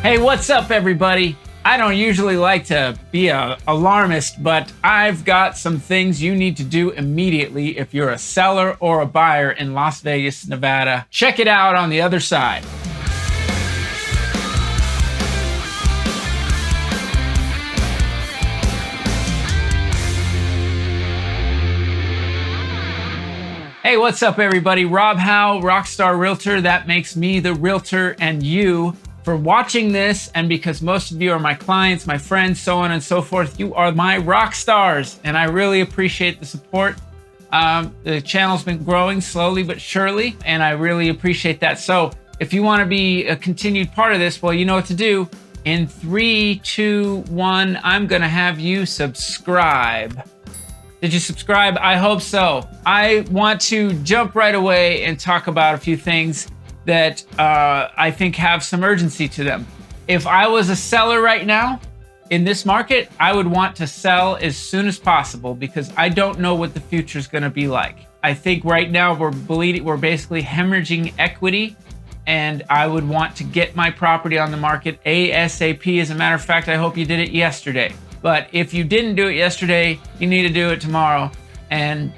Hey, what's up, everybody? I don't usually like to be an alarmist, but I've got some things you need to do immediately if you're a seller or a buyer in Las Vegas, Nevada. Check it out on the other side. Hey, what's up, everybody? Hau Rockstar Realtor. That makes me the realtor, and you for watching this, and because most of you are my clients, my friends, so on and so forth. You are my rock stars, and I really appreciate the support. The channel's been growing slowly but surely, and I really appreciate that. So if you want to be a continued part of this, well, you know what to do. In 3, 2, 1, I'm going to have you subscribe. Did you subscribe? I hope so. I want to jump right away and talk about a few things that I think have some urgency to them. If I was a seller right now in this market, I would want to sell as soon as possible because I don't know what the future is going to be like. I think right now we're basically hemorrhaging equity, and I would want to get my property on the market ASAP. As a matter of fact, I hope you did it yesterday. But if you didn't do it yesterday, you need to do it tomorrow. And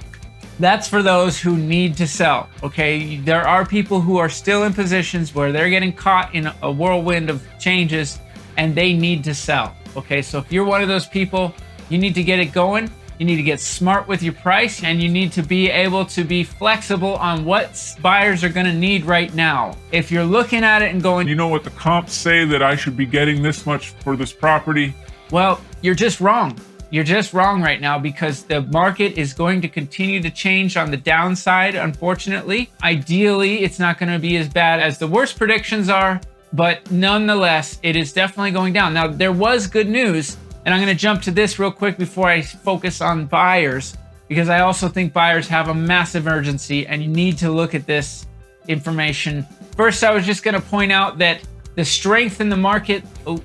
that's for those who need to sell, okay? There are people who are still in positions where they're getting caught in a whirlwind of changes and they need to sell, okay? So if you're one of those people, you need to get it going. You need to get smart with your price, and you need to be able to be flexible on what buyers are gonna need right now. If you're looking at it and going, you know what the comps say that I should be getting this much for this property? Well, you're just wrong. You're just wrong right now because the market is going to continue to change on the downside, unfortunately. Ideally, it's not going to be as bad as the worst predictions are, but nonetheless, it is definitely going down. Now, there was good news, and I'm going to jump to this real quick before I focus on buyers, because I also think buyers have a massive urgency, and you need to look at this information. First, I was just going to point out that the strength in the market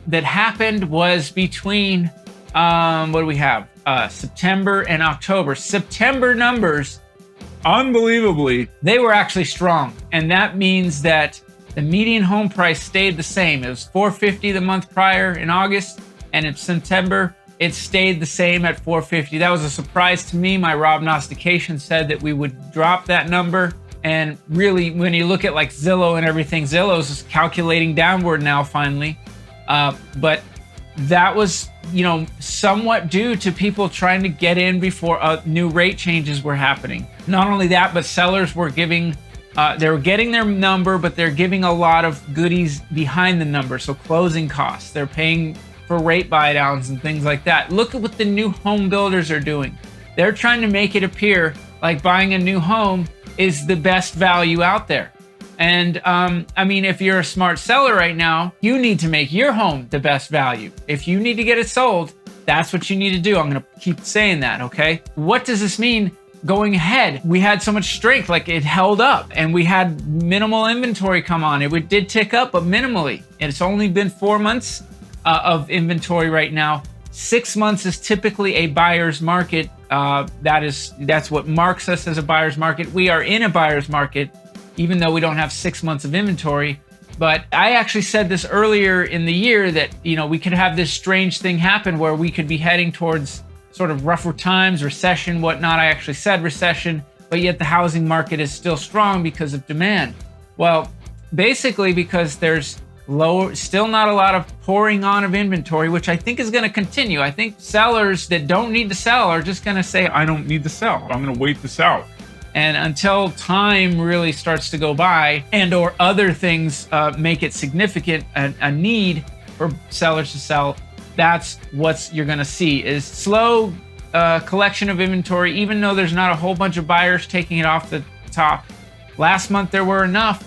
that happened was between what do we have? September and October. September numbers, Unbelievably, they were actually strong. And that means that the median home price stayed the same. It was $450 the month prior in August. And in September, it stayed the same at $450. That was a surprise to me. My prognostication said that we would drop that number. And really, when you look at like Zillow and everything, Zillow's is calculating downward now finally. But that was, somewhat due to people trying to get in before new rate changes were happening. Not only that, but sellers were they were getting their number, but they're giving a lot of goodies behind the number. So closing costs, they're paying for rate buy downs and things like that. Look at what the new home builders are doing. They're trying to make it appear like buying a new home is the best value out there. And I mean, if you're a smart seller right now, you need to make your home the best value. If you need to get it sold, that's what you need to do. I'm going to keep saying that, okay? What does this mean going ahead? We had so much strength, like it held up, and we had minimal inventory come on. It did tick up, but minimally. And it's only been 4 months of inventory right now. 6 months is typically a buyer's market. That's what marks us as a buyer's market. We are in a buyer's market, even though we don't have 6 months of inventory. But I actually said this earlier in the year that, we could have this strange thing happen where we could be heading towards sort of rougher times, recession, whatnot. I actually said recession, but yet the housing market is still strong because of demand. Well, basically because there's still not a lot of pouring on of inventory, which I think is going to continue. I think sellers that don't need to sell are just going to say, I don't need to sell. I'm going to wait this out. And until time really starts to go by and or other things make it significant, a need for sellers to sell, that's what you're going to see is slow collection of inventory, even though there's not a whole bunch of buyers taking it off the top. Last month, there were enough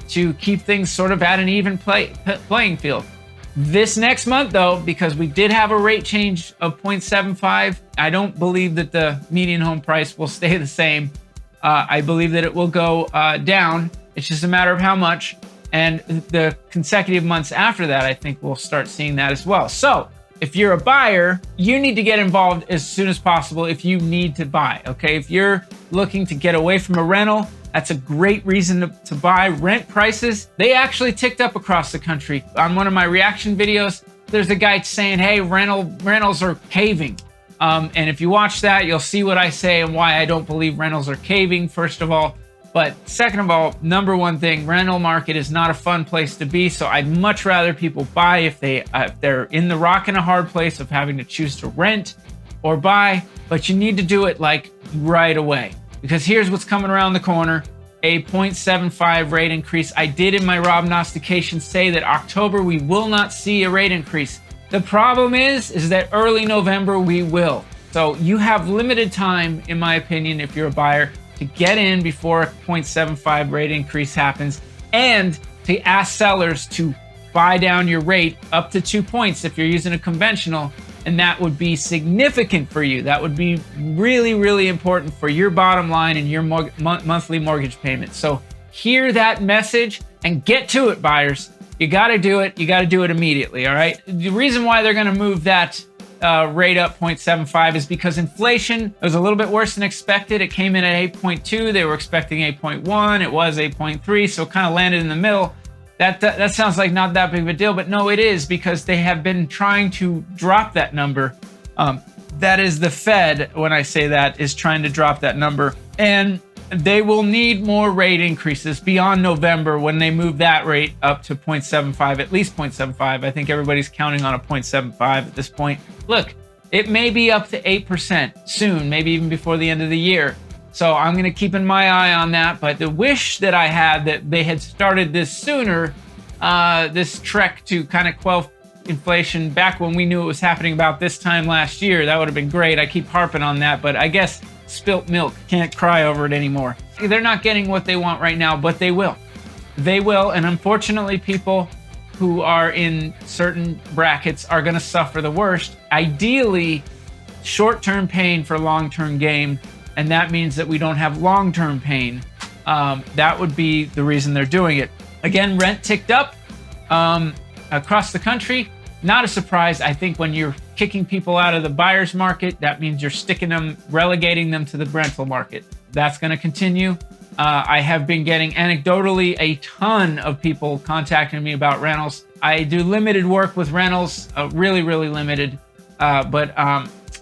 to keep things sort of at an even playing field. This next month, though, because we did have a rate change of 0.75, I don't believe that the median home price will stay the same. I believe that it will go down. It's just a matter of how much. And the consecutive months after that, I think we'll start seeing that as well. So if you're a buyer, you need to get involved as soon as possible if you need to buy, okay? If you're looking to get away from a rental, That's a great reason to buy. Rent prices, they actually ticked up across the country. On one of my reaction videos, there's a guy saying, hey, rentals are caving. And if you watch that, you'll see what I say and why I don't believe rentals are caving, first of all. But second of all, number one thing, rental market is not a fun place to be. So I'd much rather people buy if they're in the rock and a hard place of having to choose to rent or buy. But you need to do it like right away, because here's what's coming around the corner. A 0.75 rate increase. I did in my prognostication say that October we will not see a rate increase. The problem is that early November we will. So you have limited time, in my opinion, if you're a buyer, to get in before a 0.75 rate increase happens, and to ask sellers to buy down your rate up to 2 points if you're using a conventional, and that would be significant for you. That would be really, really important for your bottom line and your monthly mortgage payment. So hear that message and get to it, buyers. You got to do it. You got to do it immediately, all right? The reason why they're going to move that rate up 0.75 is because inflation was a little bit worse than expected. It came in at 8.2. They were expecting 8.1. It was 8.3, so it kind of landed in the middle. That sounds like not that big of a deal, but no, it is, because they have been trying to drop that number. That is the Fed, when I say that, is trying to drop that number. And they will need more rate increases beyond November when they move that rate up to 0.75, at least 0.75. I think everybody's counting on a 0.75 at this point. Look, it may be up to 8% soon, maybe even before the end of the year. So I'm going to keep my eye on that. But the wish that I had that they had started this sooner, this trek to kind of quell inflation back when we knew it was happening about this time last year, that would have been great. I keep harping on that, but I guess spilt milk, can't cry over it anymore. They're not getting what they want right now, but they will. They will, and unfortunately people who are in certain brackets are going to suffer the worst. Ideally, short-term pain for long-term gain, and that means that we don't have long-term pain. That would be the reason they're doing it. Again, rent ticked up across the country. Not a surprise. I think when you're kicking people out of the buyer's market, that means you're sticking them, relegating them to the rental market. That's going to continue. I have been getting anecdotally a ton of people contacting me about rentals. I do limited work with rentals, really, really limited. But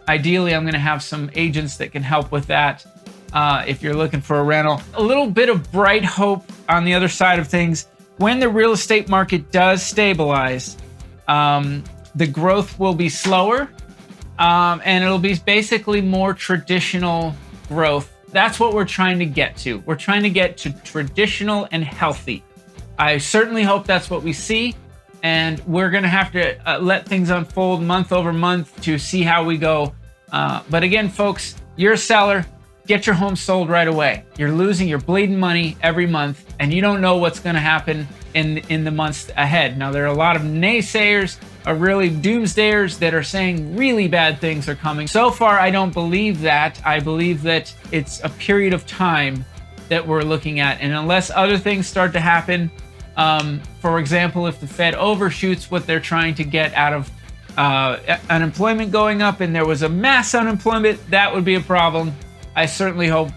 ideally, I'm going to have some agents that can help with that if you're looking for a rental. A little bit of bright hope on the other side of things. When the real estate market does stabilize, the growth will be slower, and it'll be basically more traditional growth. That's what we're trying to get to. We're trying to get to traditional and healthy. I certainly hope that's what we see, and we're going to have to let things unfold month over month to see how we go. But again, folks, you're a seller. Get your home sold right away. You're bleeding money every month, and you don't know what's going to happen in the months ahead. Now, there are a lot of naysayers, or really doomsdayers, that are saying really bad things are coming. So far, I don't believe that. I believe that it's a period of time that we're looking at, and unless other things start to happen, for example, if the Fed overshoots what they're trying to get out of unemployment going up, and there was a mass unemployment, that would be a problem. I certainly hope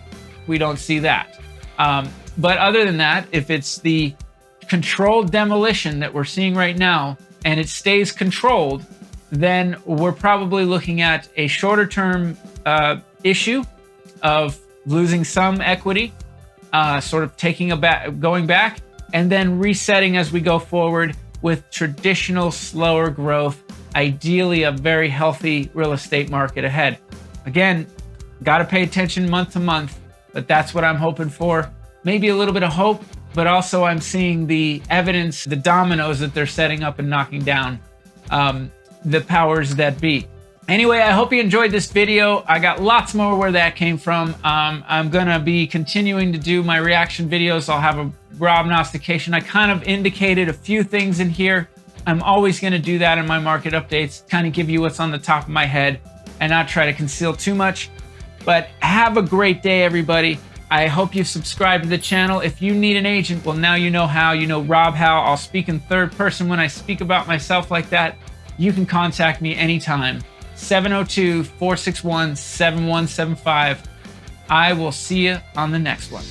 we don't see that. But other than that, if it's the controlled demolition that we're seeing right now, and it stays controlled, then we're probably looking at a shorter term issue of losing some equity, sort of going back, and then resetting as we go forward with traditional slower growth, ideally a very healthy real estate market ahead. Again, got to pay attention month to month, but that's what I'm hoping for. Maybe a little bit of hope, but also I'm seeing the evidence, the dominoes that they're setting up and knocking down, the powers that be. Anyway, I hope you enjoyed this video. I got lots more where that came from. I'm going to be continuing to do my reaction videos. I'll have a prognostication. I kind of indicated a few things in here. I'm always going to do that in my market updates, kind of give you what's on the top of my head and not try to conceal too much. But have a great day, everybody. I hope you've subscribed to the channel. If you need an agent, well, now you know how. You know Rob Hau. I'll speak in third person when I speak about myself like that. You can contact me anytime. 702-461-7175. I will see you on the next one.